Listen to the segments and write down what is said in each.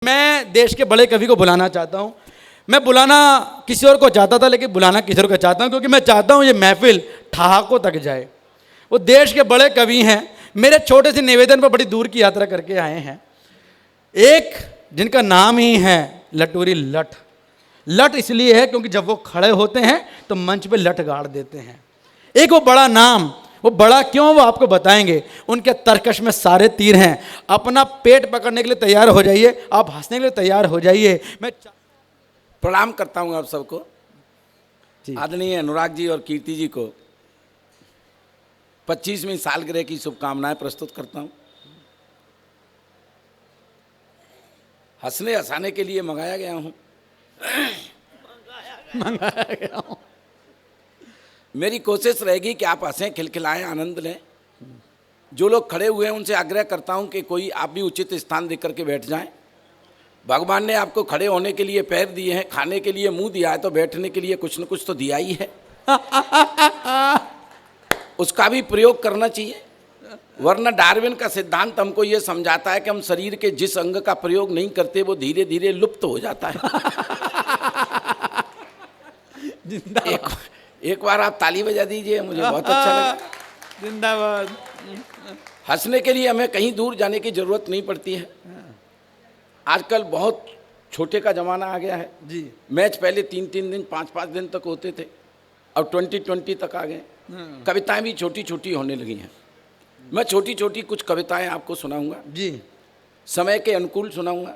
मैं देश के बड़े कवि को बुलाना चाहता हूँ। मैं बुलाना किसी और को चाहता था, लेकिन बुलाना किसी और को चाहता हूँ, क्योंकि मैं चाहता हूँ ये महफिल ठहाकों तक जाए। वो देश के बड़े कवि हैं, मेरे छोटे से निवेदन पर बड़ी दूर की यात्रा करके आए हैं। एक जिनका नाम ही है लटूरी लठ। लठ इसलिए है क्योंकि जब वो खड़े होते हैं तो मंच पे लठ गाड़ देते हैं। एक वो बड़ा नाम, वो बड़ा क्यों वो आपको बताएंगे। उनके तर्कश में सारे तीर हैं। अपना पेट पकड़ने के लिए तैयार हो जाइए, आप हंसने के लिए तैयार हो जाइए। मैं प्रणाम करता हूं आप सबको, आदरणीय अनुराग जी और कीर्ति जी को 25वीं सालगिरह की शुभकामनाएं प्रस्तुत करता हूं। हंसने हंसाने के लिए मंगाया गया हूं। मेरी कोशिश रहेगी कि आप हंसें, खिलखिलाएं, आनंद लें। जो लोग खड़े हुए हैं उनसे आग्रह करता हूं कि कोई आप भी उचित स्थान देख करके बैठ जाएं। भगवान ने आपको खड़े होने के लिए पैर दिए हैं, खाने के लिए मुंह दिया है, तो बैठने के लिए कुछ न कुछ तो दिया ही है। उसका भी प्रयोग करना चाहिए, वरना डार्विन का सिद्धांत हमको ये समझाता है कि हम शरीर के जिस अंग का प्रयोग नहीं करते वो धीरे धीरे लुप्त हो जाता है। एक बार आप ताली बजा दीजिए, मुझे बहुत अच्छा लगा। जिंदाबाद। हंसने के लिए हमें कहीं दूर जाने की जरूरत नहीं पड़ती है। आजकल बहुत छोटे का जमाना आ गया है जी। मैच पहले 3-3 दिन 5-5 दिन तक होते थे, अब 20-20 तक आ गए। कविताएं भी छोटी छोटी होने लगी हैं। मैं छोटी छोटी कुछ कविताएं आपको सुनाऊंगा जी, समय के अनुकूल सुनाऊंगा।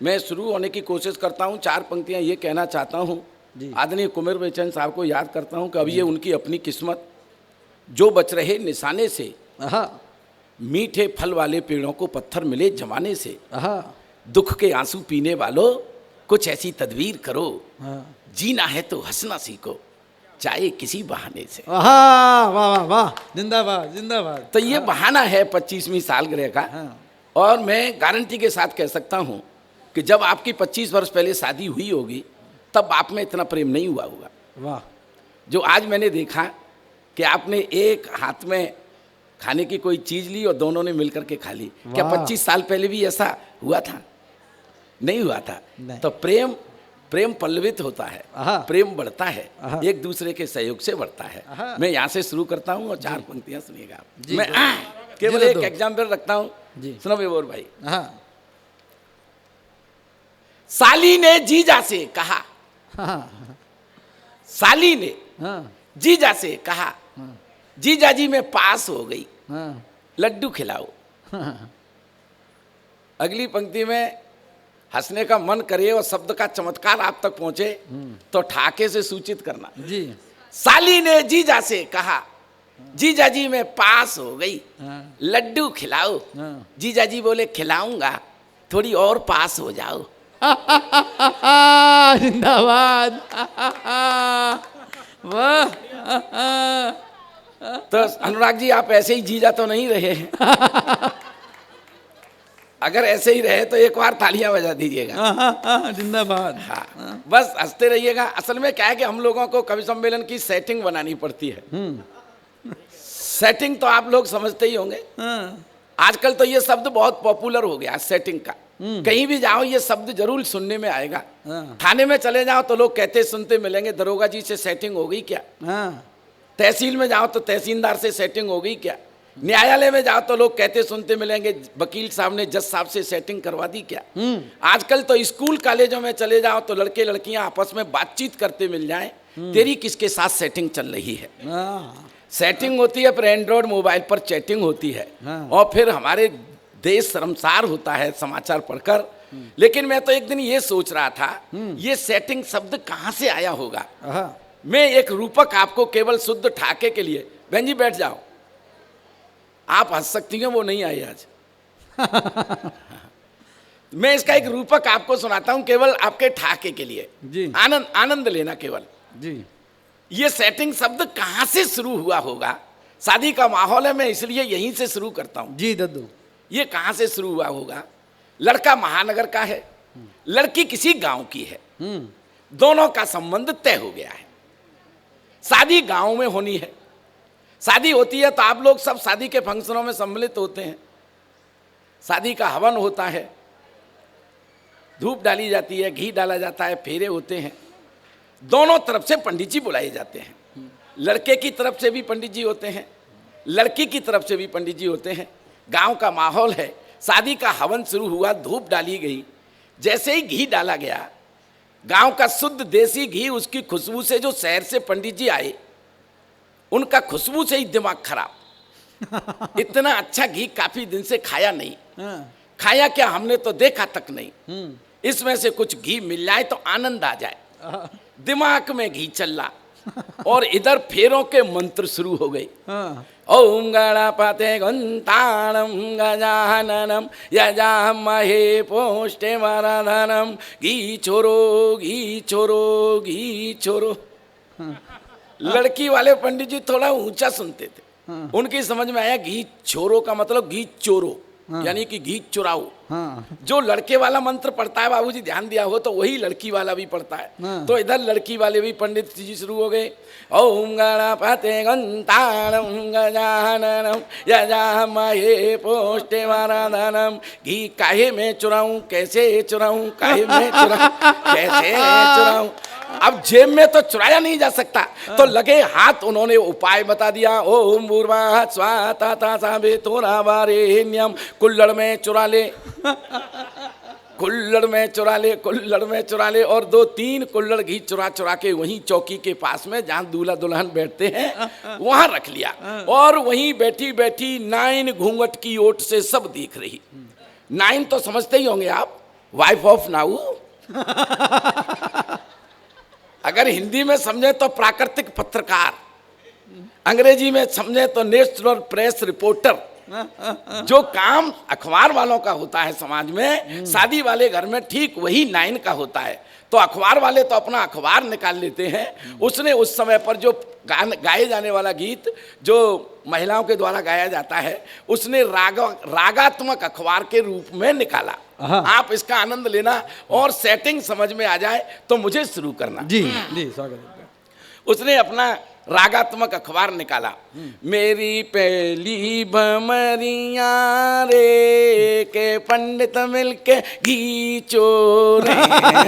मैं शुरू होने की कोशिश करता हूं, 4 पंक्तियां ये कहना चाहता हूं। आदरणीय कुंवर बेचैन साहब को याद करता हूं कि अब ये उनकी अपनी किस्मत, जो बच रहे निशाने से, मीठे फल वाले पेड़ों को पत्थर मिले जमाने से, दुख के आंसू पीने वालों कुछ ऐसी तदबीर करो, जीना है तो हंसना सीखो चाहे किसी बहाने से। वाह वाह वाह, जिंदाबाद जिंदाबाद। तो ये बहाना है 25वीं सालगिरह का। और मैं गारंटी के साथ कह सकता हूं कि जब आपकी 25 वर्ष पहले शादी हुई होगी तब आप में इतना प्रेम नहीं हुआ होगा। वाह। जो आज मैंने देखा कि आपने एक हाथ में खाने की कोई चीज ली और दोनों ने मिलकर के खा ली। क्या 25 साल पहले भी ऐसा हुआ था? नहीं हुआ था। तो प्रेम पल्लवित होता है, प्रेम बढ़ता है, एक दूसरे के सहयोग से बढ़ता है। मैं यहाँ से शुरू करता हूँ और 4 पंक्तियां सुनिएगा। मैं केवल एक एग्जाम्पल रखता हूँ, सुनो बेबोर भाई। साली ने जीजा से कहा, साली ने जीजा से कहा, जीजा जी मैं पास हो गई, लड्डू खिलाओ। अगली पंक्ति में हंसने का मन करे और शब्द का चमत्कार आप तक पहुंचे तो ठाके से सूचित करना। जी। साली ने जीजा से कहा, जीजा जी मैं पास हो गई, लड्डू खिलाओ। जीजा जी बोले खिलाऊंगा, थोड़ी और पास हो जाओ। जिंदाबाद। वाह। तो अनुराग जी आप ऐसे ही जीजा तो नहीं रहे हैं? अगर ऐसे ही रहे तो एक बार तालियां बजा दीजिएगा। जिंदाबाद। हाँ, बस हंसते रहिएगा। असल में क्या है कि हम लोगों को कवि सम्मेलन की सेटिंग बनानी पड़ती है। सेटिंग तो आप लोग समझते ही होंगे। आजकल तो ये शब्द बहुत पॉपुलर हो गया सेटिंग का। कहीं भी जाओ ये शब्द जरूर सुनने में आएगा। थाने में चले जाओ तो लोग कहते सुनते मिलेंगे, दरोगा जी से सेटिंग हो गई क्या? तहसील में जाओ तो तहसीलदार से सेटिंग हो गई क्या? न्यायालय में जाओ तो लोग कहते सुनते मिलेंगे, वकील साहब ने जज साहब से सेटिंग करवा दी क्या? आजकल तो स्कूल कॉलेजों में चले जाओ तो लड़के लड़कियां आपस में बातचीत करते मिल जाएं, तेरी किसके साथ सेटिंग चल रही है। सेटिंग होती है, फिर एंड्रॉइड मोबाइल पर चैटिंग होती है, और फिर हमारे देश शर्मसार होता है समाचार पढ़कर। लेकिन मैं तो एक दिन ये सोच रहा था, ये सेटिंग शब्द कहाँ से आया होगा। मैं एक रूपक आपको केवल शुद्ध ठाके के लिए, बहन जी बैठ जाओ, आप हंस सकती हैं, वो नहीं आई आज। मैं इसका एक रूपक आपको सुनाता हूं केवल आपके ठाके के लिए। जी। आनंद लेना केवल। जी। ये सेटिंग शब्द कहां से शुरू हुआ होगा? शादी का माहौल है, मैं इसलिए यहीं से शुरू करता हूं। जी दद्दू। ये कहां से शुरू हुआ होगा? लड़का महानगर का है, लड़की किसी गांव की है, दोनों का संबंध तय हो गया है। शादी गांव में होनी है। शादी होती है तो आप लोग सब शादी के फंक्शनों में सम्मिलित होते हैं। शादी का हवन होता है, धूप डाली जाती है, घी डाला जाता है, फेरे होते हैं। दोनों तरफ से पंडित जी बुलाए जाते हैं। लड़के की तरफ से भी पंडित जी होते हैं, लड़की की तरफ से भी पंडित जी होते हैं। गांव का माहौल है, शादी का हवन शुरू हुआ, धूप डाली गई, जैसे ही घी डाला गया, गांव का शुद्ध देसी घी, उसकी खुशबू से जो शहर से पंडित जी आए, उनका खुशबू से ही दिमाग खराब। इतना अच्छा घी काफी दिन से खाया नहीं। खाया क्या, हमने तो देखा तक नहीं। इसमें से कुछ घी मिल जाए तो आनंद आ जाए। दिमाग में घी चल रहा और इधर फेरों के मंत्र शुरू हो गए। ओम गणपते गंताणम गजाननम यजामहे पोष्टे वरदानम घी छोरो घी छोरो घी छोरो। लड़की वाले पंडित जी थोड़ा ऊंचा सुनते थे। उनकी समझ में आया घी छोरो का मतलब घी चोरो, यानी कि घी चुराओ। जो लड़के वाला मंत्र पढ़ता है, बाबूजी ध्यान दिया हो तो वही लड़की वाला भी पढ़ता है। तो इधर लड़की वाले भी पंडित जी शुरू हो गए। ओम गणपते गंताणम गजाननम यजामहे पोष्टे वरदानम घी काहे में चुराऊं, कैसे चुराऊं, काहे में चुराऊं, कैसे चुराऊं। अब जेब में तो चुराया नहीं जा सकता, तो लगे हाथ उन्होंने उपाय बता दिया। ओम भूर्भुवः स्वः तत्सवितुर्वरेण्यम कुल्हड़ में चुरा ले, कुल्हड़ में चुरा ले, कुल्हड़ में चुरा ले। और 2-3 कुल्हड़ घी चुरा चुरा के वहीं चौकी के पास में जहाँ दूल्हा दुल्हन बैठते हैं वहां रख लिया। और वहीं बैठी बैठी नाइन घूंघट की ओट से सब देख रही। नाइन तो समझते ही होंगे आप, वाइफ ऑफ नाऊ। अगर हिंदी में समझे तो प्राकृतिक पत्रकार, अंग्रेजी में समझे तो नेशनल प्रेस रिपोर्टर। जो काम अखबार वालों का होता है समाज में, शादी वाले घर में ठीक वही नाइन का होता है। तो अखबार वाले तो अपना अखबार निकाल लेते हैं। उसने उस समय पर जो गाए जाने वाला गीत जो महिलाओं के द्वारा गाया जाता है, उसने रागात्मक अखबार के रूप में निकाला। आप इसका आनंद लेना और सेटिंग समझ में आ जाए तो मुझे शुरू करना। जी जी, स्वागत है। उसने अपना रागात्मक अखबार निकाला। मेरी पहली भमरिया रे के पंडित मिलके घी चोरे,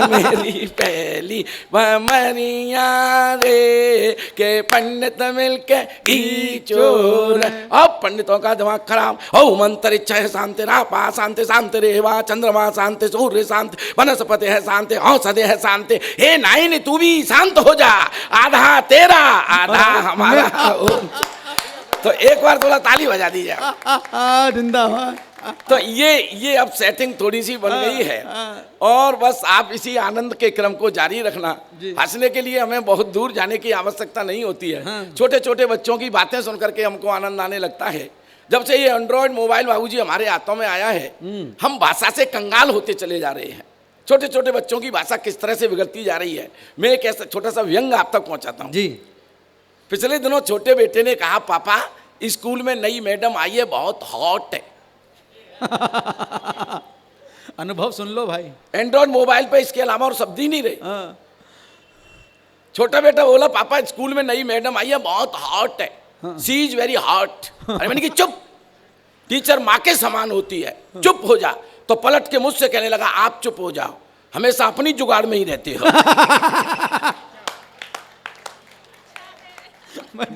मेरी पहली भमरिया रे के पंडित मिलके घी चोरे। अब पंडितों का दिमाग खराब। ओ मंतरिक्ष है शांति, रापा शांति, शांति रेवा चंद्रमा शांति, सूर्य शांति, वनस्पति है शांति, औषधि है शांति। हे नाइन तू भी शांत हो जा, आधा तेरा हमारा। तो एक बार थोड़ा ताली बजा दी जाए। जिंदाबाद। तो ये अब सेटिंग थोड़ी सी बन गई है और बस आप इसी आनंद के क्रम को जारी रखना। हंसने के लिए हमें बहुत दूर जाने की आवश्यकता नहीं होती है। छोटे छोटे बच्चों की बातें सुन करके हमको आनंद आने लगता है। जब से ये एंड्रॉयड मोबाइल बाबूजी हमारे हाथों में आया है, हम भाषा से कंगाल होते चले जा रहे हैं। छोटे छोटे बच्चों की भाषा किस तरह से बिगड़ती जा रही है। मैं एक ऐसा छोटा सा व्यंग आप तक पहुंचाता हूँ। जी। पिछले दिनों छोटे बेटे ने कहा, पापा स्कूल में नई मैडम आई है, बहुत हॉट है। अनुभव सुन लो भाई। एंड्रॉइड मोबाइल पे इसके अलावा और शब्द ही नहीं रहे। छोटा बेटा बोला, पापा स्कूल में नई मैडम आई है, बहुत हॉट है, शी इज वेरी हॉट। अरे मैंने कि चुप, टीचर माँ के समान होती है, चुप हो जा। तो पलट के मुझसे कहने लगा, आप चुप हो जाओ, हमेशा अपनी जुगाड़ में ही रहते हो।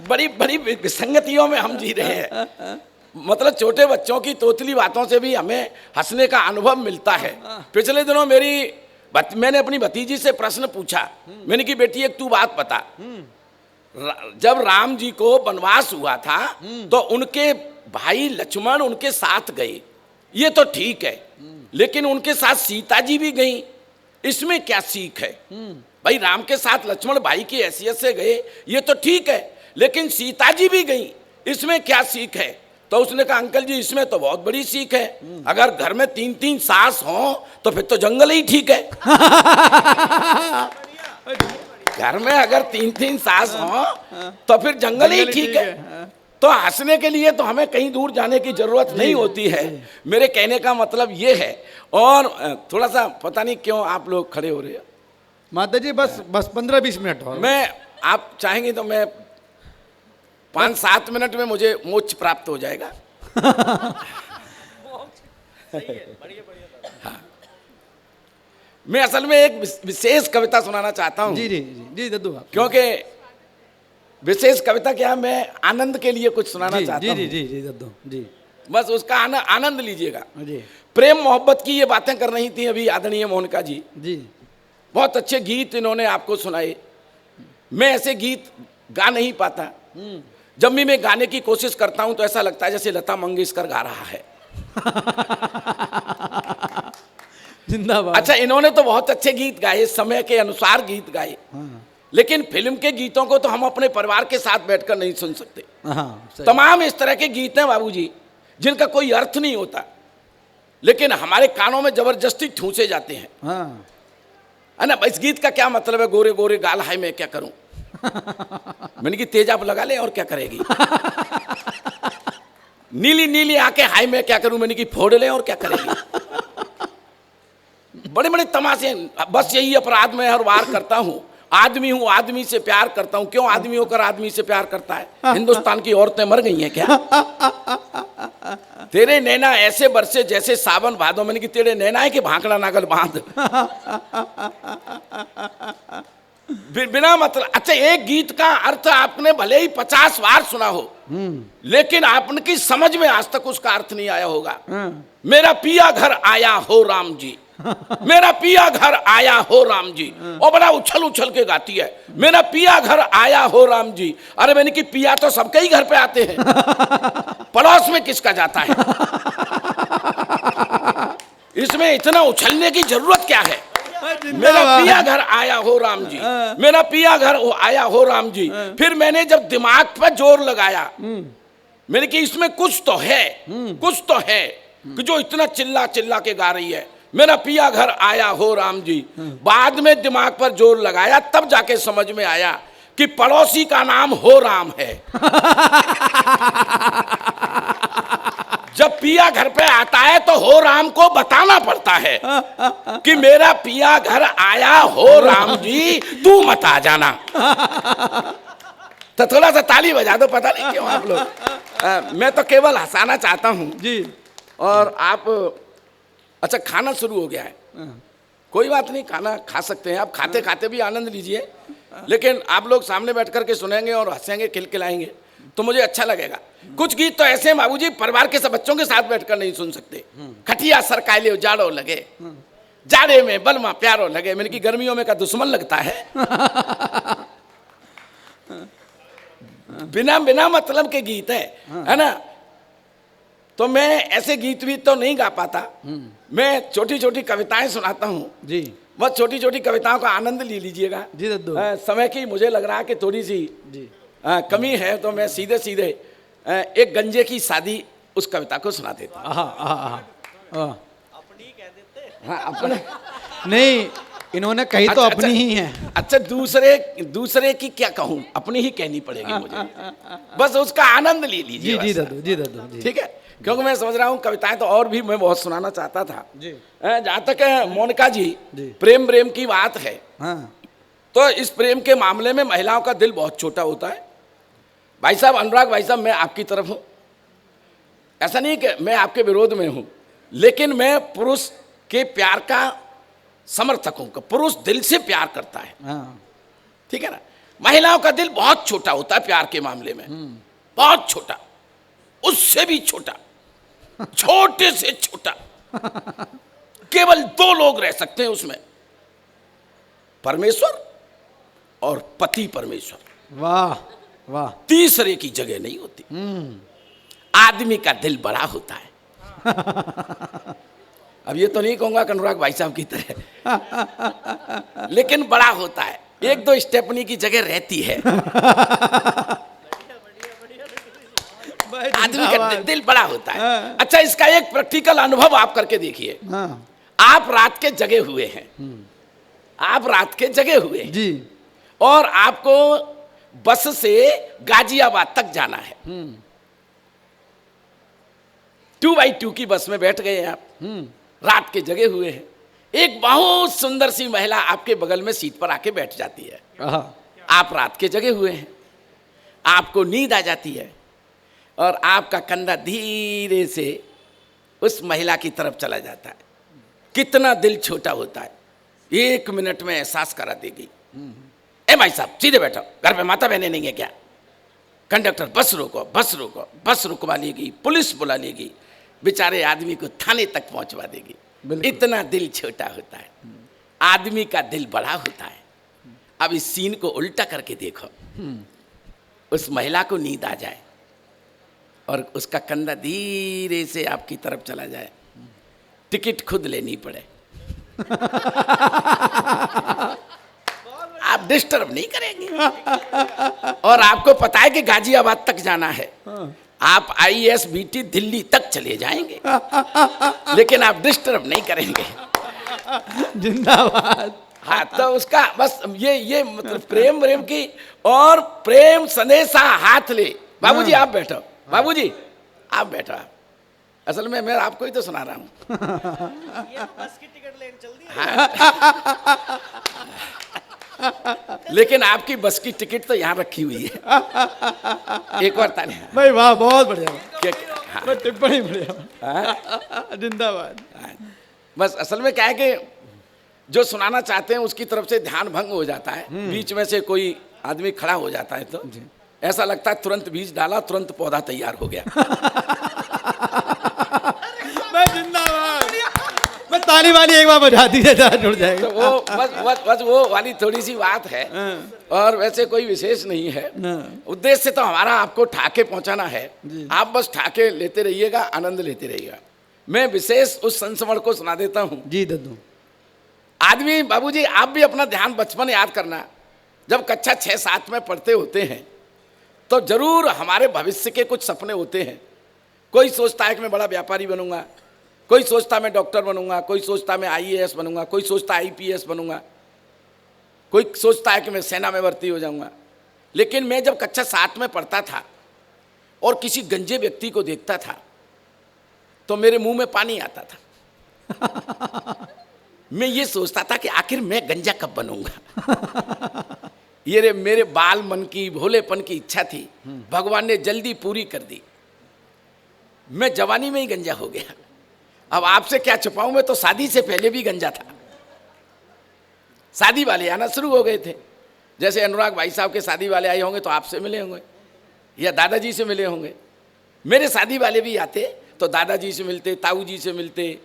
बड़ी बड़ी विसंगतियों में हम जी रहे हैं। मतलब छोटे बच्चों की तोतली बातों से भी हमें हंसने का अनुभव मिलता है। पिछले दिनों मैंने अपनी भतीजी से प्रश्न पूछा। मैंने कि बेटी एक तू बात बता, जब राम जी को वनवास हुआ था तो उनके भाई लक्ष्मण उनके साथ गए, ये तो ठीक है, लेकिन उनके साथ सीता जी भी गई, इसमें क्या सीख है? भाई राम के साथ लक्ष्मण भाई की हैसियत से गए, ये तो ठीक है, लेकिन सीता जी भी गई, इसमें क्या सीख है? तो उसने कहा, अंकल जी इसमें तो बहुत बड़ी सीख है। अगर घर में 3-3 सास हों तो फिर तो जंगल ही ठीक है। घर में अगर 3-3 सास हों तो फिर जंगल ही ठीक है। तो हंसने के लिए तो हमें कहीं दूर जाने की जरूरत नहीं होती है। मेरे कहने का मतलब ये है। और थोड़ा सा पता नहीं क्यों आप लोग खड़े हो रहे हैं। माता जी बस 15-20 मिनट और। मैं, आप चाहेंगे तो मैं 5-7 मिनट में मुझे मोक्ष प्राप्त हो जाएगा। हाँ। मैं असल में एक विशेष कविता सुनाना चाहता हूँ। जी जी जी जी दद्दू आप क्योंकि विशेष कविता क्या, मैं आनंद के लिए कुछ सुनाना जी चाहता जी हूँ। जी जी जी दद्दू जी बस उसका आनंद लीजिएगा। जी प्रेम मोहब्बत की ये बातें कर रही थी अभी आदरणीय मोनिका जी। जी बहुत अच्छे गीत इन्होंने आपको सुनाए। मैं ऐसे गीत गा नहीं पाता। जब भी मैं गाने की कोशिश करता हूं तो ऐसा लगता है जैसे लता मंगेशकर गा रहा है। जिंदाबाद। अच्छा, इन्होंने तो बहुत अच्छे गीत गाए, समय के अनुसार गीत गाए, लेकिन फिल्म के गीतों को तो हम अपने परिवार के साथ बैठकर नहीं सुन सकते। हाँ सही। तमाम इस तरह के गीत हैं बाबूजी जिनका कोई अर्थ नहीं होता, लेकिन हमारे कानों में जबरदस्ती ठूंसे जाते हैं, हाँ है ना। इस गीत का क्या मतलब है, गोरे गोरे गाल है मैं क्या करूं। मैंने कि तेज आप लगा ले और क्या करेगी। नीली नीली आके हाय मैं क्या करूं, मैंने कि फोड़ ले और क्या करेगी। बड़े बड़े तमाशे। बस यही अपराध मैं हर वार करता हूं। आदमी हूं, आदमी से प्यार करता हूं। क्यों आदमी होकर आदमी से प्यार करता है? हिंदुस्तान की औरतें मर गई हैं क्या? तेरे नैना ऐसे बरसे जैसे सावन भादो। मैंने कि तेरे नैना है कि भांकड़ा नागल बांध। बिना मतलब। अच्छा, एक गीत का अर्थ आपने भले ही 50 बार सुना हो, लेकिन आपकी समझ में आज तक उसका अर्थ नहीं आया होगा। मेरा पिया घर आया हो राम जी, मेरा पिया घर आया हो राम जी। और बड़ा उछल उछल के गाती है, मेरा पिया घर आया हो राम जी। अरे मैंने कि पिया तो सबके ही घर पे आते हैं, पड़ोस में किसका जाता है? इसमें इतना उछलने की जरूरत क्या है? मेरा पिया घर आया हो राम जी, मेरा पिया घर आया हो राम जी। फिर मैंने जब दिमाग पर जोर लगाया, मैंने कि इसमें कुछ तो है, कुछ तो है कि जो इतना चिल्ला चिल्ला के गा रही है, मेरा पिया घर आया हो राम जी। बाद में दिमाग पर जोर लगाया, तब जाके समझ में आया कि पड़ोसी का नाम हो राम है। जब पिया घर पे आता है तो हो राम को बताना पड़ता है कि मेरा पिया घर आया हो राम जी, तू मत आ जाना। तो थोड़ा सा ताली बजा दो, पता नहीं क्यों आप लोग। मैं तो केवल हंसाना चाहता हूं जी। और आप। अच्छा, खाना शुरू हो गया है, कोई बात नहीं, खाना खा सकते हैं आप। खाते खाते भी आनंद लीजिए, लेकिन आप लोग सामने बैठ करके सुनेंगे और हंसेंगे, खिलखिलाएंगे तो मुझे अच्छा लगेगा। कुछ गीत तो ऐसे हैं बाबूजी, परिवार के सब बच्चों के साथ बैठकर नहीं सुन सकते। खटिया सरकाले जाड़ो लगे, जाड़े में बलमा प्यारो लगे। मैंने कि गर्मियों में का दुश्मन लगता है। बिना बिना मतलब के गीत है ना। तो मैं ऐसे गीत भी तो नहीं गा पाता। मैं छोटी छोटी कविताएं सुनाता हूँ जी। बस छोटी छोटी कविताओं का आनंद ले लीजिएगा। जी दद्दू। समय की मुझे लग रहा है कि थोड़ी सी जी कमी है, तो मैं सीधे सीधे एक गंजे की शादी उस कविता को सुना देता हूँ। हाँ, अपने नहीं, इन्होंने कही तो अपनी ही है। अच्छा, दूसरे की क्या कहूँ, अपनी ही कहनी पड़ेगी मुझे। बस उसका आनंद ले लीजिए। जी जी दद्दू, जी दद्दू जी। ठीक है, क्योंकि मैं समझ रहा हूँ कविताएं तो और भी मैं बहुत सुनाना चाहता था जी। जहाँ तक मोनिका जी जी। प्रेम की बात है, हाँ तो इस प्रेम के मामले में महिलाओं का दिल बहुत छोटा होता है। भाई साहब, अनुराग भाई साहब, मैं आपकी तरफ हूँ। ऐसा नहीं कि मैं आपके विरोध में हूँ, लेकिन मैं पुरुष के प्यार का समर्थक हूँ। पुरुष दिल से प्यार करता है, हाँ ठीक है ना। महिलाओं का दिल बहुत छोटा होता है प्यार के मामले में, बहुत छोटा, उससे भी छोटा, छोटे से छोटा। केवल 2 लोग रह सकते हैं उसमें, परमेश्वर और पति परमेश्वर। वाह वाह। तीसरे की जगह नहीं होती। आदमी का दिल बड़ा होता है। अब ये तो नहीं कहूंगा अनुराग भाई साहब की तरह, लेकिन बड़ा होता है। 1-2 स्टेपनी की जगह रहती है। आदमी का दिल बड़ा होता है। अच्छा, इसका एक प्रैक्टिकल अनुभव आप करके देखिए। आप रात के जगे हुए हैं, आप रात के जगे हुए हैं जी, और आपको बस से गाजियाबाद तक जाना है। 2x2 की बस में बैठ गए हैं आप, रात के जगे हुए हैं। एक बहुत सुंदर सी महिला आपके बगल में सीट पर आके बैठ जाती है। आप रात के जगे हुए हैं, आपको नींद आ जाती है और आपका कंधा धीरे से उस महिला की तरफ चला जाता है। कितना दिल छोटा होता है। 1 मिनट में एहसास करा देगी। ए भाई साहब सीधे बैठो, घर पे माता बहने नहीं है क्या? कंडक्टर बस रोको, बस रोको, बस रुकवा लेगी, पुलिस बुला लेगी, बेचारे आदमी को थाने तक पहुंचवा देगी। इतना दिल छोटा होता है, आदमी का दिल बड़ा होता है। अब इस सीन को उल्टा करके देखो, उस महिला को नींद आ जाए और उसका कंधा धीरे से आपकी तरफ चला जाए, टिकट खुद लेनी पड़े, आप डिस्टर्ब नहीं करेंगे। और आपको पता है कि गाजियाबाद तक जाना है, आप ISBT दिल्ली तक चले जाएंगे, लेकिन आप डिस्टर्ब नहीं करेंगे। जिंदाबाद। हाँ, तो उसका बस ये मतलब प्रेम की और प्रेम संदेशा हाथ ले। बाबूजी आप बैठो, बाबूजी आप बैठो। आप असल में मैं आपको ही तो सुना रहा हूँ। बस की टिकट लेने चल दी। हाँ। लेकिन आपकी बस की टिकट तो यहाँ रखी हुई है। एक और ताली भाई वाह, बहुत बढ़िया। हाँ। टिप्पणी बढ़िया। जिंदाबाद। बस असल में क्या है कि जो सुनाना चाहते हैं उसकी तरफ से ध्यान भंग हो जाता है, बीच में से कोई आदमी खड़ा हो जाता है तो ऐसा लगता है तुरंत बीज डाला, तुरंत पौधा तैयार हो गया। मैं जिंदाबाद। मैं ताली वाली एक बार बजा दीजिए, जुड़ जाएगा। तो वो बस वो वाली थोड़ी सी बात है, और वैसे कोई विशेष नहीं है। उद्देश्य तो हमारा आपको ठाके पहुंचाना है, आप बस ठाके लेते रहिएगा, आनंद लेते रहिएगा। मैं विशेष उस संस्मरण को सुना देता हूँ जी दद्दू। आदमी, बाबूजी आप भी अपना ध्यान बचपन याद करना, जब कक्षा 6-7 में पढ़ते होते हैं तो जरूर हमारे भविष्य के कुछ सपने होते हैं। कोई सोचता है कि मैं बड़ा व्यापारी बनूंगा, कोई सोचता मैं डॉक्टर बनूंगा, कोई सोचता मैं IAS बनूंगा, कोई सोचता IPS बनूंगा, कोई सोचता है कि मैं सेना में भर्ती हो जाऊंगा। लेकिन मैं जब कक्षा 7 में पढ़ता था और किसी गंजे व्यक्ति को देखता था तो मेरे मुंह में पानी आता था। मैं ये सोचता था कि आखिर मैं गंजा कब बनूंगा। ये रे मेरे बाल मन की भोलेपन की इच्छा थी, भगवान ने जल्दी पूरी कर दी। मैं जवानी में ही गंजा हो गया। अब आपसे क्या छुपाऊं, मैं तो शादी से पहले भी गंजा था। शादी वाले आना शुरू हो गए थे, जैसे अनुराग भाई साहब के शादी वाले आए होंगे तो आपसे मिले होंगे या दादाजी से मिले होंगे। मेरे शादी वाले भी आते तो दादाजी से मिलते, ताऊ जी से मिलते,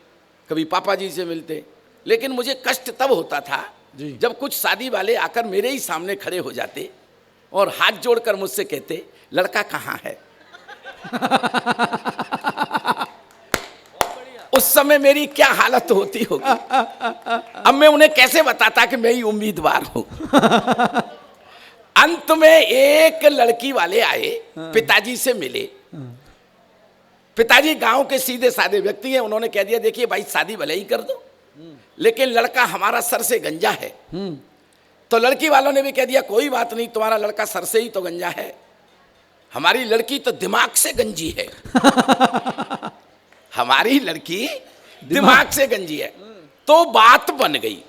कभी पापा जी से मिलते। लेकिन मुझे कष्ट तब होता था जब कुछ शादी वाले आकर मेरे ही सामने खड़े हो जाते और हाथ जोड़कर मुझसे कहते, लड़का कहाँ है। उस समय मेरी क्या हालत होती होगी। अब मैं उन्हें कैसे बताता कि मैं ही उम्मीदवार हूं। अंत में एक लड़की वाले आए, पिताजी से मिले। पिताजी गांव के सीधे साधे व्यक्ति हैं, उन्होंने कह दिया देखिए भाई शादी भले ही कर दो, लेकिन लड़का हमारा सर से गंजा है। तो लड़की वालों ने भी कह दिया कोई बात नहीं, तुम्हारा लड़का सर से ही तो गंजा है, हमारी लड़की तो दिमाग से गंजी है। हमारी लड़की दिमाग से गंजी है। तो बात बन गई।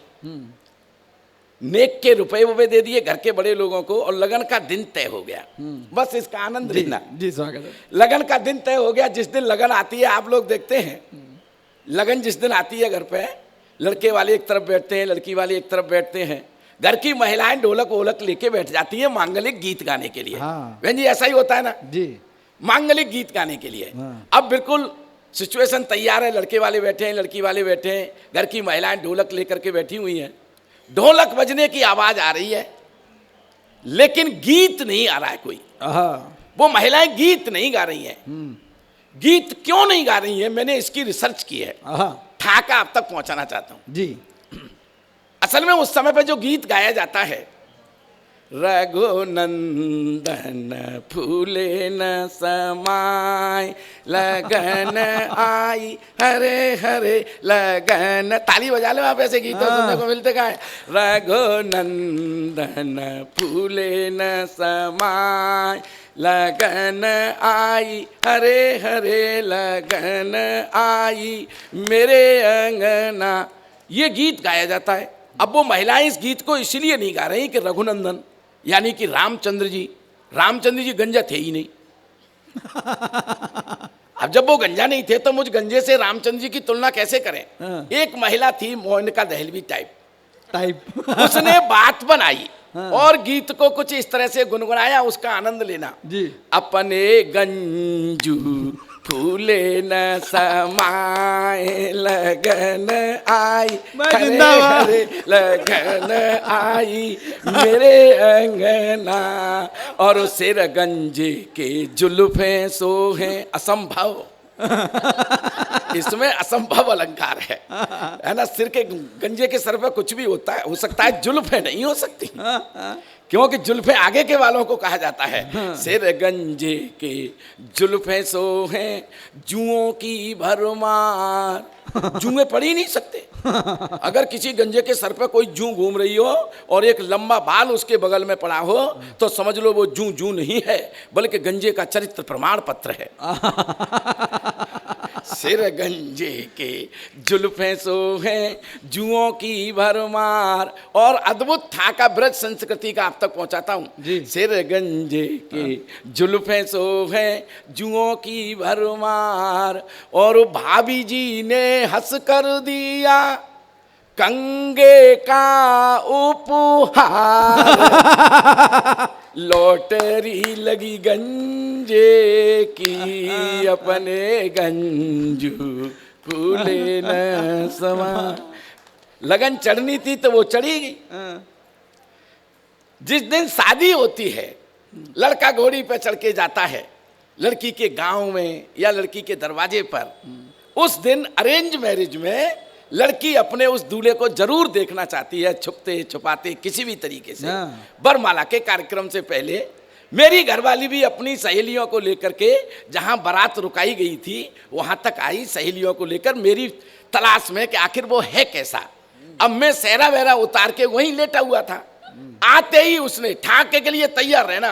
नेक के रुपए वुपए दे दिए घर के बड़े लोगों को और लगन का दिन तय हो गया। बस इसका आनंद लेना। जी स्वागत है। लगन का दिन तय हो गया। जिस दिन लगन आती है, आप लोग देखते हैं, लगन जिस दिन आती है घर पे, लड़के वाले एक तरफ बैठते हैं, लड़की वाले एक तरफ बैठते हैं। घर की महिलाएं ढोलक वोलक लेके बैठ जाती है मांगलिक गीत गाने के लिए। हाँ। बहन जी ऐसा ही होता है ना जी, मांगलिक गीत गाने के लिए। हाँ। अब बिल्कुल सिचुएशन तैयार है, लड़के वाले बैठे हैं, लड़की वाले बैठे हैं, घर की महिलाएं ढोलक लेकर के बैठी हुई हैं। ढोलक बजने की आवाज आ रही है लेकिन गीत नहीं आ रहा है कोई। वो महिलाएं गीत नहीं गा रही हैं। गीत क्यों नहीं गा रही हैं, मैंने इसकी रिसर्च की है, ठाका आप तक पहुंचाना चाहता हूं जी। असल में उस समय पे जो गीत गाया जाता है, रघुनंदन फूले न समाय लगन आई हरे हरे लगन। ताली बजा लो आप, ऐसे गीत सुनने को मिलते कहाँ है। रघुनंदन फूले न समाय लगन आई हरे हरे लगन आई मेरे अंगना, ये गीत गाया जाता है। अब वो महिलाएं इस गीत को इसलिए नहीं गा रही कि रघुनंदन यानी कि रामचंद्र जी गंजा थे ही नहीं। अब जब वो गंजा नहीं थे तो मुझ गंजे से रामचंद्र जी की तुलना कैसे करें। एक महिला थी मोनिका दहलवी टाइप, टाइप। उसने बात बनाई और गीत को कुछ इस तरह से गुनगुनाया, उसका आनंद लेना। जी। अपने गंजू फूले न समाए लगन आई, मैं हरे जिंदाबाद। हरे लगन आई मेरे अंगना, और सिर गंजे के जुल्फे सोहे असंभव। इसमें असंभव अलंकार है ना। सिर के गंजे के सर पे कुछ भी होता है, हो सकता है, जुल्फे नहीं हो सकती, क्योंकि जुल्फे आगे के वालों को कहा जाता है। सिर गंजे के जुल्फे सोहे जुओं की भरमार, जुएं पड़ ही नहीं सकते। अगर किसी गंजे के सर पे कोई जू घूम रही हो और एक लंबा बाल उसके बगल में पड़ा हो, तो समझ लो वो जू जू नहीं है, बल्कि गंजे का चरित्र प्रमाण पत्र है। सिर गंजे के जुल्फे सोहे जुओं की भरमार। और अद्भुत था का ब्रज संस्कृति का आप तक पहुंचाता हूं। सिर गंजे के जुल्फे सोहे जुओं की भरमार, और भाभी जी ने हंस कर दिया कंगे का उपहार, लॉटरी लगी गंजे की अपने गंजू फूले न समा। लगन चढ़नी थी तो वो चढ़ी गई। जिस दिन शादी होती है, लड़का घोड़ी पे चढ़ के जाता है लड़की के गांव में या लड़की के दरवाजे पर। उस दिन अरेंज मैरिज में लड़की अपने उस दूल्हे को जरूर देखना चाहती है, छुपते छुपाते किसी भी तरीके से। बरमाला के कार्यक्रम से पहले मेरी घरवाली भी अपनी सहेलियों को लेकर के, जहां बारात रुकाई गई थी वहां तक आई, सहेलियों को लेकर मेरी तलाश में कि आखिर वो है कैसा। अब मैं सहरा वहरा उतार के वहीं लेटा हुआ था। आते ही उसने ठाके के लिए तैयार रहना।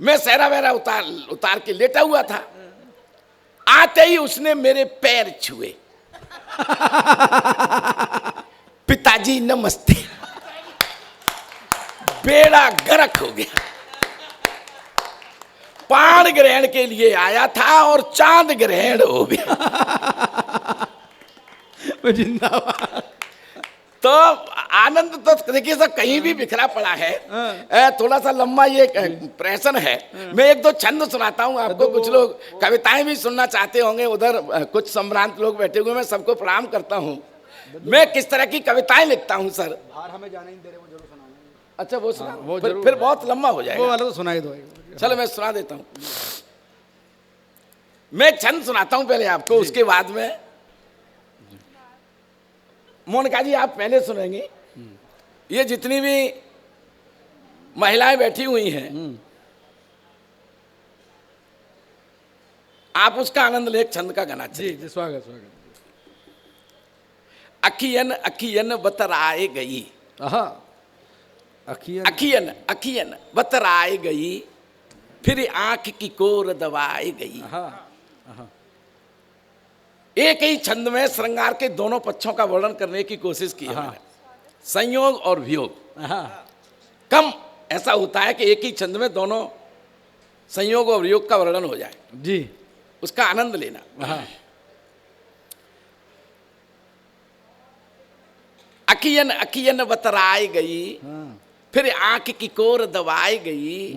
मैं सहरा वहरा उतार के लेटा हुआ था। आते ही उसने मेरे पैर छुए। पिताजी नमस्ते। बेड़ा गर्क हो गया। पाण ग्रहण के लिए आया था और चांद ग्रहण हो गया। जिंदाबाद। तो आनंद तो देखिए सब कहीं भी बिखरा पड़ा है। थोड़ा सा लंबा ये प्रहसन है। मैं एक दो छंद सुनाता हूँ आपको। कुछ लोग कविताएं भी सुनना चाहते होंगे, उधर कुछ संभ्रांत लोग बैठे हुए, मैं सबको प्रणाम करता हूँ। मैं किस तरह की कविताएं लिखता हूँ सर। बाहर हमें जाने नहीं दे रहे, वो जरूर सुनाएंगे। अच्छा वो सुना, वो फिर बहुत लंबा हो वो जाएगा। वाला तो सुनाई दो। चलो मैं सुना देता हूँ। मैं एक छंद सुनाता हूँ पहले आपको, उसके बाद में मोनिका जी आप पहले सुनेंगे। ये जितनी भी महिलाएं बैठी हुई हैं, आप उसका आनंद ले। एक छंद का गाना चाहिए। जी स्वागत स्वागत। अखियन अखियन बतराए गई, अखियन अखियन बतराए गई, फिर आंख की कोर दबाए गई। एक ही छंद में श्रृंगार के दोनों पक्षों का वर्णन करने की कोशिश की है मैंने। संयोग और वियोग। कम ऐसा होता है कि एक ही छंद में दोनों संयोग और वियोग का वर्णन हो जाए। जी। उसका आनंद लेना। अखियन अखियन बतराई गई, फिर आंख की कोर दबाई गई,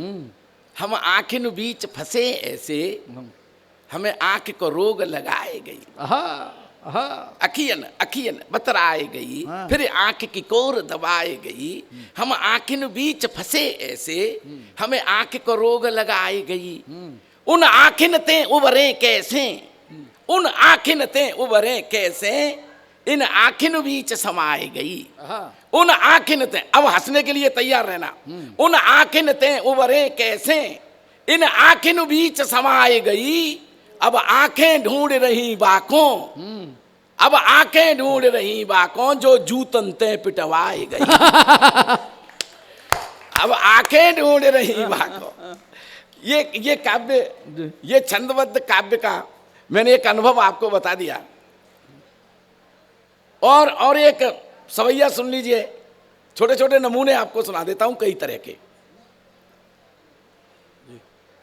हम आंखिन बीच फंसे ऐसे, हमें आंख को रोग लगाए गई। अखियन अखियन बतराए गई, फिर आंख की कोर दबाए गई, हम आंखिन बीच फंसे ऐसे, हमें आंख को रोग लगाई गई। उन आंखिन ते उबरे कैसे, उन आंखिन ते उबरे कैसे, इन आंखिन बीच समाए गई। उन आंखिन ते, अब हंसने के लिए तैयार रहना। उन आंखिन ते उबरे कैसे, इन आंखिन बीच समाए गई, अब आंखें ढूंढ रही बाकों, अब आंखें ढूंढ रही बाकों, जो जूतन ते पिटवाए गई। अब आंखें ढूंढ रही बाकों। ये काव्य, ये छंदबद्ध काव्य का मैंने एक अनुभव आपको बता दिया। और एक सवैया सुन लीजिए। छोटे छोटे नमूने आपको सुना देता हूं कई तरह के।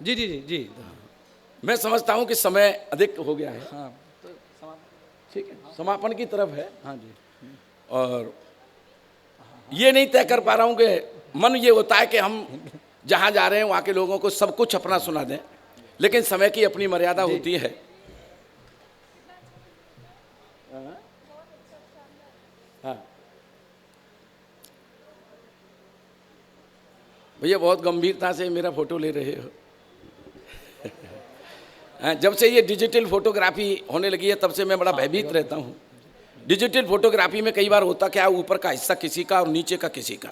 जी जी जी जी। मैं समझता हूं कि समय अधिक हो गया है। ठीक है, समापन की तरफ है। हाँ जी। और ये नहीं तय कर पा रहा हूँ कि मन ये होता है कि हम जहाँ जा रहे हैं वहाँ के लोगों को सब कुछ अपना सुना दें, लेकिन समय की अपनी मर्यादा होती है। हाँ भैया, बहुत गंभीरता से मेरा फोटो ले रहे हो। जब से ये डिजिटल फोटोग्राफी होने लगी है तब से मैं बड़ा भयभीत रहता हूँ। डिजिटल फोटोग्राफी में कई बार होता क्या, ऊपर का हिस्सा किसी का और नीचे का किसी का।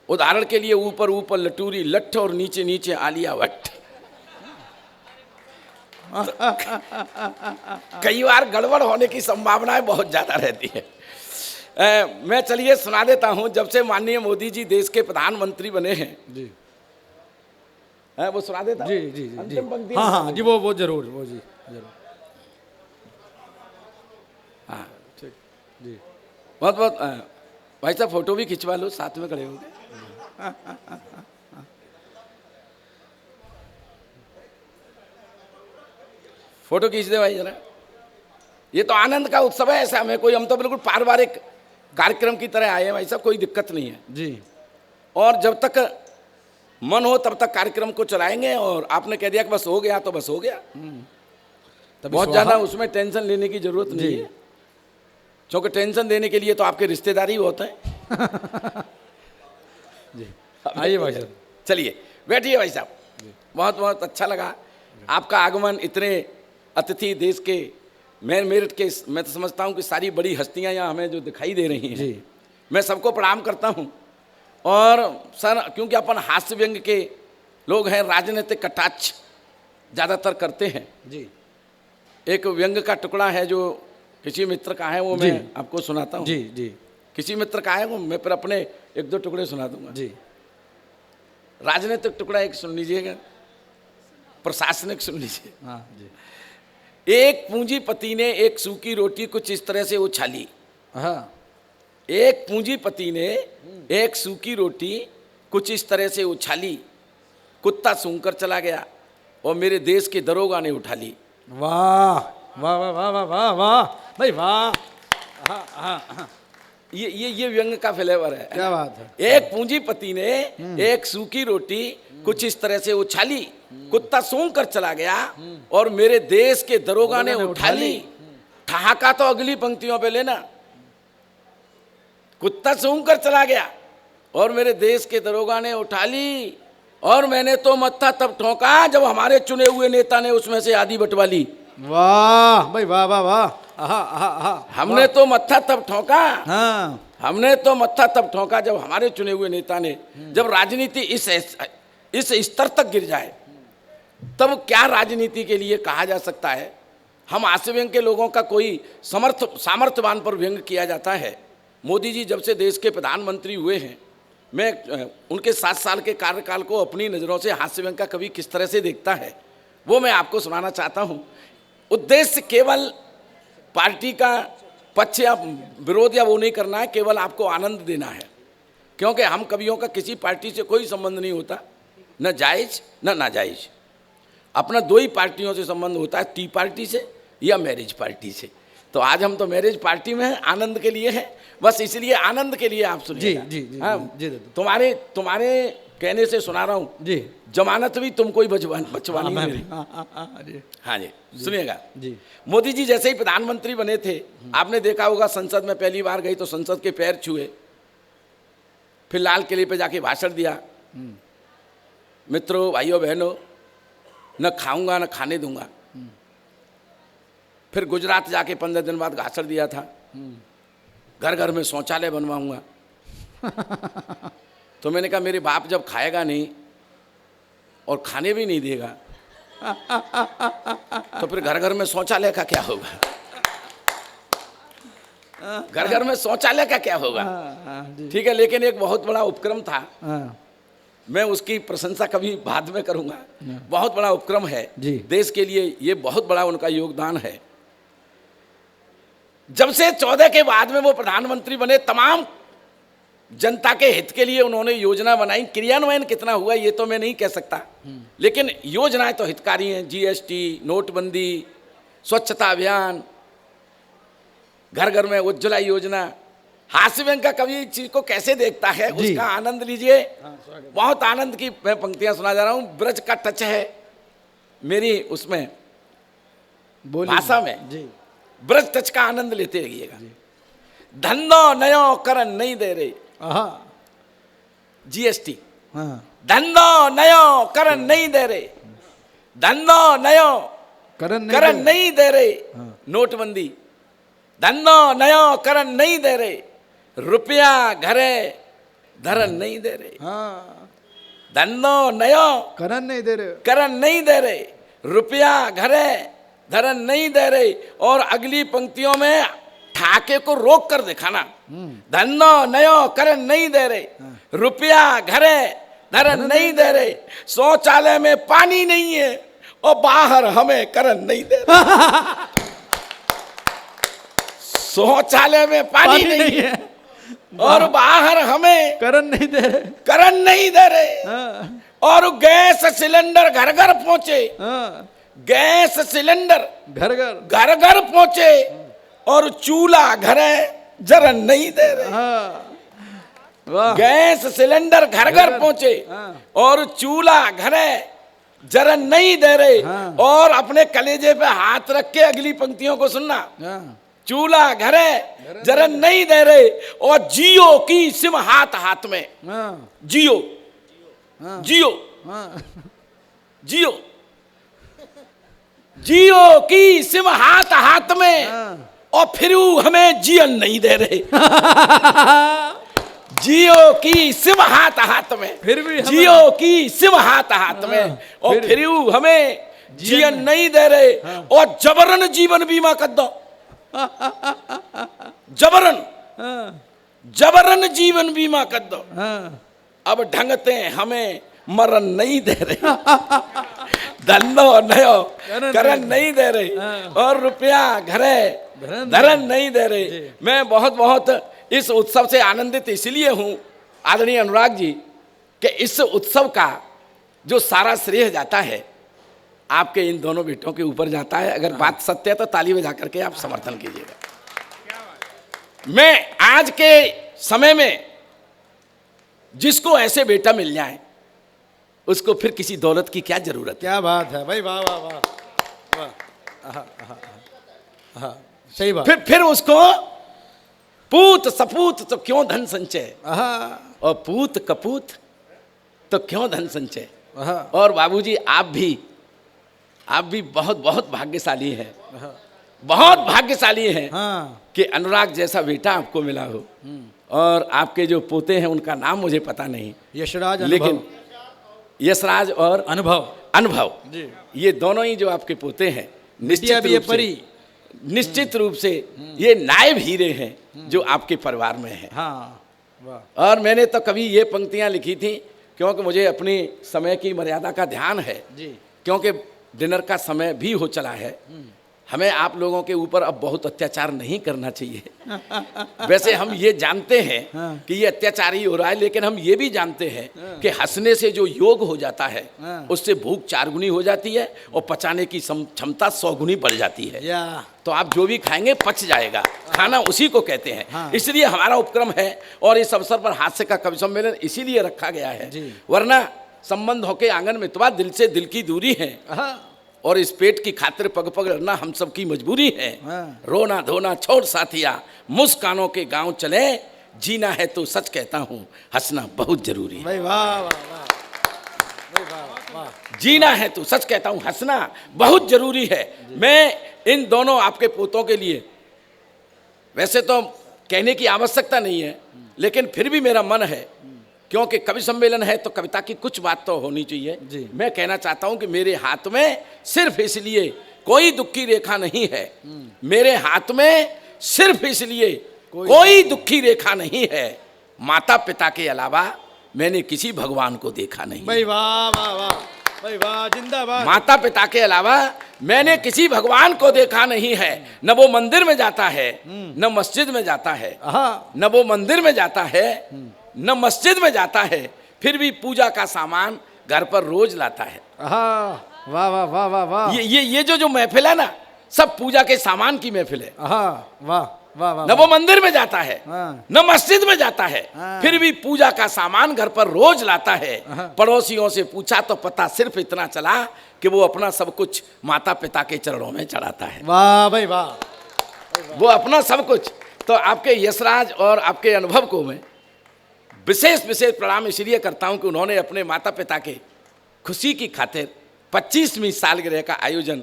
उदाहरण के लिए ऊपर ऊपर लटूरी लट्ठ और नीचे नीचे आलिया भट्ट। कई बार गड़बड़ होने की संभावनाएं बहुत ज्यादा रहती है। मैं चलिए सुना देता हूं। जब से माननीय मोदी जी देश के प्रधानमंत्री बने हैं जी, वो सुना देता जी जी जी, अंतिम पंक्ति। हाँ हाँ जी, वो जरूर, वो जी जरूर। हाँ ठीक जी। बहुत बहुत भाई साहब फोटो भी खिंचवा लो, साथ में खड़े होंगे। फोटो खींच दे भाई जरा। ये तो आनंद का उत्सव है, ऐसा में कोई, हम तो बिल्कुल पारिवारिक कार्यक्रम की तरह आए हैं भाई साहब, कोई दिक्कत नहीं है जी। और जब तक मन हो तब तक कार्यक्रम को चलाएंगे। और आपने कह दिया कि बस हो गया तो बस हो गया, बहुत ज़्यादा उसमें टेंशन लेने की जरूरत नहीं है, क्योंकि टेंशन देने के लिए तो आपके रिश्तेदार ही होते हैं। जी आइए भाई साहब। चलिए बैठिए भाई साहब। बहुत बहुत अच्छा लगा आपका आगमन। इतने अतिथि देश के मेन मेरिट के, मैं तो समझता हूँ कि सारी बड़ी हस्तियाँ यहाँ हमें जो दिखाई दे रही हैं जी। मैं सबको प्रणाम करता हूँ। और सर, क्योंकि अपन हास्य व्यंग के लोग हैं, राजनीतिक कटाक्ष ज़्यादातर करते हैं जी। एक व्यंग का टुकड़ा है जो किसी मित्र का है, वो मैं आपको सुनाता हूँ। जी जी। किसी मित्र का है वो, मैं फिर अपने एक दो टुकड़े सुना दूंगा। जी। राजनीतिक टुकड़ा एक सुन लीजिएगा, प्रशासनिक सुन लीजिए। हाँ जी। एक पूंजीपति ने एक सूखी रोटी कुछ इस तरह से उछाली। हाँ। एक पूंजीपति ने एक सूखी रोटी कुछ इस तरह से उछाली, कुत्ता सूंघकर चला गया और मेरे देश के दरोगा ने उठा ली। वाह वाह वाह वाह वाह वाह वाह भाई वाह। हाँ हाँ हाँ। ये व्यंग का फ्लेवर है। क्या बात है। एक पूंजीपति ने एक सूखी रोटी कुछ इस तरह से उछाली, कुत्ता सूंघकर चला गया और मेरे देश के दरोगा ने उठा ली। ठहाका तो अगली पंक्तियों पे लेना। कुत्ता सूंघकर चला गया और मेरे देश के दरोगा ने उठा ली, और मैंने तो मत्था तब ठोका जब हमारे चुने हुए नेता ने उसमें से आधी बंटवा ली। वाह भाई वाह वाह वाह। हमने तो मत्था तब ठोका। हाँ। हमने तो मत्था तब ठोका जब हमारे चुने हुए नेता ने, जब राजनीति इस स्तर तक गिर जाए तब क्या राजनीति के लिए कहा जा सकता है। हम हास्य व्यंग के लोगों का कोई सामर्थ्यवान पर व्यंग किया जाता है। मोदी जी जब से देश के प्रधानमंत्री हुए हैं, मैं उनके 7 साल के कार्यकाल को अपनी नज़रों से हास्य व्यंग का कवि किस तरह से देखता है वो मैं आपको सुनाना चाहता हूँ। उद्देश्य केवल पार्टी का पक्ष या विरोध या वो नहीं करना है, केवल आपको आनंद देना है, क्योंकि हम कवियों का किसी पार्टी से कोई संबंध नहीं होता, न जायज़ न नाजायज़। अपना 2 ही पार्टियों से संबंध होता है, टी पार्टी से या मैरिज पार्टी से। तो आज हम तो मैरिज पार्टी में हैं, आनंद के लिए हैं, बस इसलिए आनंद के लिए आप सुनिए। जी जी हाँ, जी। तुम्हारे कहने से सुना रहा हूँ जी। जमानत भी तुमको ही बचवानी मेरी। हाँ जी, सुनिएगा जी। मोदी जी जैसे ही प्रधानमंत्री बने थे, आपने देखा होगा संसद में पहली बार गई तो संसद के पैर छुए, फिर लाल किले पे जाके भाषण दिया, मित्रों भाइयों बहनों, न खाऊंगा न खाने दूंगा। फिर गुजरात जाके 15 दिन बाद भाषण दिया था, घर घर में शौचालय बनवाऊंगा। तो मैंने कहा मेरे बाप जब खाएगा नहीं और खाने भी नहीं देगा तो फिर घर घर में शौचालय का क्या होगा। घर घर में शौचालय का क्या होगा। ठीक है, लेकिन एक बहुत बड़ा उपक्रम था, मैं उसकी प्रशंसा कभी बाद में करूंगा। बहुत बड़ा उपक्रम है देश के लिए, ये बहुत बड़ा उनका योगदान है। जब से 14 के बाद में वो प्रधानमंत्री बने, तमाम जनता के हित के लिए उन्होंने योजना बनाई। क्रियान्वयन कितना हुआ ये तो मैं नहीं कह सकता, लेकिन योजनाएं तो हितकारी हैं। जीएसटी, नोटबंदी, स्वच्छता अभियान, घर घर में उज्ज्वला योजना, हास्य व्यंग का कवि इस चीज को कैसे देखता है जी। उसका आनंद लीजिए। बहुत आनंद की मैं पंक्तियां सुना जा रहा हूं। ब्रज का टच है मेरी उसमें बोलिए भाषा में। जी। ब्रज टच का आनंद लेते रहिएगा। धंधो नयो करन नहीं दे रे, आहा। जीएसटी। हाँ। धंधो नयो करन नहीं दे रे, धंधो नयो करन नहीं दे रे, नोटबंदी। धंधो नयो करन नहीं दे रे, रुपया घरे धरन नहीं दे रे। हाँ। धंधो नयो करन नहीं दे रहे। करन नहीं दे रे, रुपया घरे धरन नहीं दे रे। और अगली पंक्तियों में ठाके को रोक कर दिखाना। धंधो नयो करन नहीं दे रे, रुपया घरे धरन नहीं दे रे, शौचालय में पानी नहीं है और बाहर हमें करन नहीं दे रहे। शौचालय में पानी नहीं है और बाहर हमें करन नहीं दे रहे। करन नहीं दे रहे। हाँ। और गैस सिलेंडर घर घर पहुंचे, हाँ। गैस सिलेंडर घर घर। घर घर पहुंचे और चूल्हा घरे जरन नहीं दे रहे। हाँ। वाह। गैस सिलेंडर घर घर पहुंचे हाँ। और चूल्हा घरे जरन नहीं दे रहे। हाँ। और अपने कलेजे पे हाथ रख के अगली पंक्तियों को सुनना। हाँ। चूल्हा घरे जरन नहीं दे रहे और जियो की सिम हाथ हाथ में। हाँ। जियो हाँ। जियो हाँ। जियो जियो की सिम हाथ हाथ में हाँ। और फिर वो हमें जियन नहीं दे रहे। जियो की सिम हाथ हाथ में, फिर भी हमें- जियो की सिम हाथ हाथ में हाँ, और फिर- फिर वो हमें जियन नहीं दे रहे। और जबरन जीवन बीमा कर दो। जबरन हाँ। जबरन जीवन बीमा कर दो। हाँ। अब ढंगते हमें मरण नहीं दे रहे। धंधो नयो करन नहीं दे रहे और रुपया घरे धरन नहीं दे रहे। मैं बहुत बहुत इस उत्सव से आनंदित इसलिए हूं आदरणीय अनुराग जी कि इस उत्सव का जो सारा श्रेय जाता है आपके इन दोनों बेटों के ऊपर जाता है। अगर बात सत्य है तो ताली बजा करके आप समर्थन कीजिएगा। मैं आज के समय में जिसको ऐसे बेटा मिल जाए उसको फिर किसी दौलत की क्या जरूरत है। क्या बात है भाई। वाह वाह वाह वाह। आहा, आहा, आहा। सही बात। फिर उसको पूत सपूत तो क्यों धन संचय, आहा। और पूत कपूत तो क्यों धन संचय। आहा। और बाबूजी आप भी बहुत बहुत भाग्यशाली हैं। बहुत भाग्यशाली हैं हाँ। कि अनुराग जैसा बेटा आपको मिला हो। और आपके जो पोते हैं उनका नाम मुझे पता नहीं, यशराज लेकिन यशराज और अनुभव। अनुभव जी। ये दोनों ही जो आपके पोते हैं बिटिया भी ये परी। निश्चित रूप से ये नायब हीरे हैं जो आपके परिवार में हैं। हाँ। वाह। और मैंने तो कभी ये पंक्तियां लिखी थी क्योंकि मुझे अपनी समय की मर्यादा का ध्यान है। जी। क्योंकि डिनर का समय भी हो चला है। हमें आप लोगों के ऊपर अब बहुत अत्याचार नहीं करना चाहिए। वैसे हम ये जानते हैं कि ये अत्याचार ही हो रहा है, लेकिन हम ये भी जानते हैं कि हंसने से जो योग हो जाता है उससे भूख 4 गुनी हो जाती है और पचाने की क्षमता 100 गुनी बढ़ जाती है। या। तो आप जो भी खाएंगे पच जाएगा। खाना उसी को कहते हैं। इसलिए हमारा उपक्रम है और इस अवसर पर हास्य का कवि सम्मेलन इसीलिए रखा गया है। वरना संबंध होके आंगन में तो दिल से दिल की दूरी है और इस पेट की खातिर पग पग लड़ना हम सब की मजबूरी है। रोना धोना छोड़ साथिया, मुस्कानों के गांव चले, जीना है तो सच कहता हूँ हंसना बहुत जरूरी है। भाई वाह वाह वाह। भाई वाह वाह। जीना है तो सच कहता हूँ हंसना बहुत जरूरी है। मैं इन दोनों आपके पोतों के लिए वैसे तो कहने की आवश्यकता नहीं है, लेकिन फिर भी मेरा मन है क्योंकि कवि सम्मेलन है तो कविता की कुछ बात तो होनी चाहिए। मैं कहना चाहता हूं कि मेरे हाथ में सिर्फ इसलिए कोई दुखी रेखा नहीं है, मेरे हाथ में सिर्फ इसलिए कोई दुखी रेखा नहीं है, माता पिता के अलावा मैंने किसी भगवान को देखा नहीं। भाई वाह वाह वाह। भाई वाह। जिंदाबाद। माता पिता के अलावा मैंने किसी भगवान को देखा नहीं है। न वो मंदिर में जाता है न मस्जिद में जाता है, न वो मंदिर में जाता है न मस्जिद में जाता है, फिर भी पूजा का सामान घर पर रोज लाता है। वाह वाह वाह वाह वाह। ये जो महफिल है ना, सब पूजा के सामान की महफिल है। वाह। वाह, वाह, न वो मंदिर में जाता है, हाँ। न मस्जिद में जाता है, हाँ। फिर भी पूजा का सामान घर पर रोज लाता है। हाँ। पड़ोसियों से पूछा तो पता सिर्फ इतना चला कि वो अपना सब कुछ माता पिता के चरणों में चढ़ाता है। वाह भाई वाह। वो अपना सब कुछ। तो आपके यशराज और आपके अनुभव को मैं विशेष विशेष प्रणाम इसलिए करता हूं कि उन्होंने अपने माता पिता के खुशी की खातिर 25वीं सालगिरह का आयोजन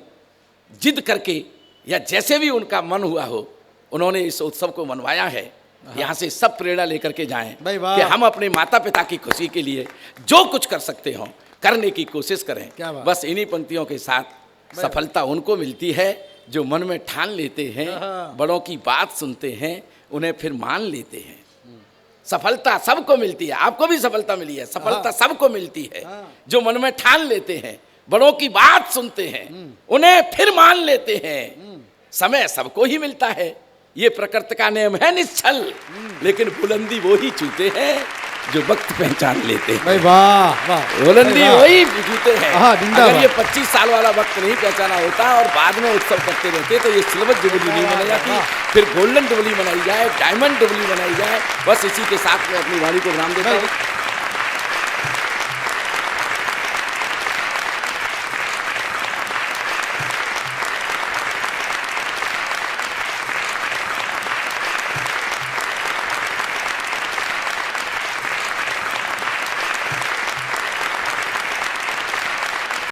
जिद करके या जैसे भी उनका मन हुआ हो, उन्होंने इस उत्सव को मनवाया है। यहाँ से सब प्रेरणा लेकर के जाएं भाई वाह। कि हम अपने माता पिता की खुशी के लिए जो कुछ कर सकते हो करने की कोशिश करें। क्या बात। बस इन्हीं पंक्तियों के साथ सफलता उनको मिलती है जो मन में ठान लेते हैं, हाँ। बड़ों की बात सुनते हैं, उन्हें फिर मान लेते हैं। सफलता सबको मिलती है, आपको भी सफलता मिली है। सफलता सबको मिलती है जो मन में ठान लेते हैं, बड़ों की बात सुनते हैं, उन्हें फिर मान लेते हैं। समय सबको ही मिलता है, ये प्रकृति का नियम है निश्चल, लेकिन बुलंदी वो ही छूते हैं जो वक्त पहचान लेते हैं। भाई वाह वाह। बुलंदी भाई वाह। वही छूते हैं। हाँ, जिंदाबाद। अगर ये 25 साल वाला वक्त नहीं पहचाना होता और बाद में उत्सव करते रहते तो ये सिल्वर जुबली नहीं मनाई जाती, फिर गोल्डन जुबली मनाई जाए, डायमंड जुबली मनाई जाए। बस इसी के साथ में अपनी वाणी को विराम देता हूँ।